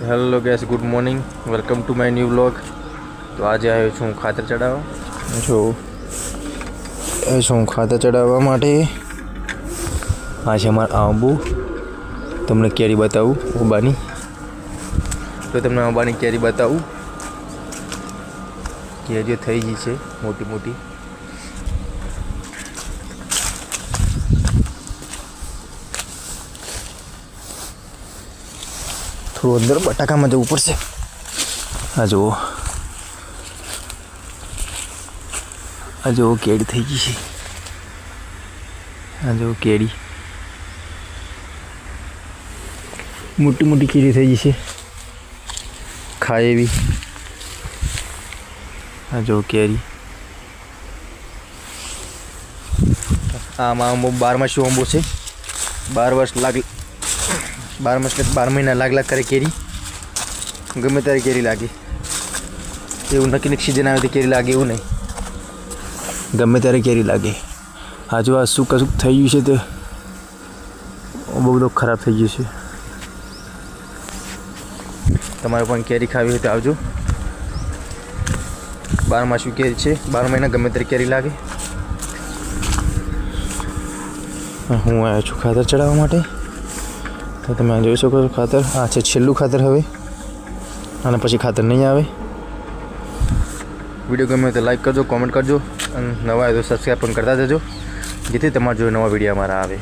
Hello gas, good morning, welcome to my new vlog. તો આજે આવ્યો છું ખાતર ચડાવવા માટે. આ છે અમારા આંબુ. તમને કેરી બતાવું આંબાની. તો તમને આંબાની કેરી બતાવું. કેરીઓ થઈ ગઈ છે મોટી મોટી. થોડું અંદર બટાકામાં જવું પડશે. આ જુઓ કેરી થઈ ગઈ છે. આ જુઓ કેરી, મોટી મોટી કેરી થઈ ગઈ છે, ખાય એવી. આ જુઓ કેરી. આમાં આંબો 12 આંબો છે. 12 મહિના લાગ કરે કેરી. ગમે ત્યારે કેરી લાગે. એવું નક્કી સિઝન આવે તો કેરી લાગે એવું નહીં, ગમે ત્યારે કેરી લાગે. આ જો આ શું કશું થઈ ગયું છે તો બહુ બધું ખરાબ થઈ ગયું છે. તમારે પણ કેરી ખાવી હોય તો આવજો. 12 કેરી છે. 12 મહિના ગમે ત્યારે કેરી લાગે. હું આવ્યો છું ખાતર ચડાવવા માટે. તો તમે જોઈ શકો છો ખાતર. આ છે છેલ્લું ખાતર. હવે આના પછી ખાતર નહીં આવે. વિડીયો ગમે તો લાઈક કરજો, કોમેન્ટ કરજો અને નવા હોય તો સબસ્ક્રાઈબ પણ કરતા જજો, જેથી તમારા જો નવા વિડીયો અમારા આવે.